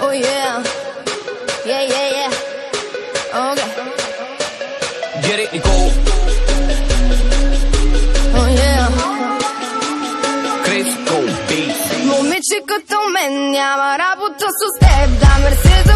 Oh yeah, yeah, yeah, yeah. Okay. Get it, go. Oh yeah. Crisco Beats. 몸이 치 като мен, няма работа с теб. Да, мерси за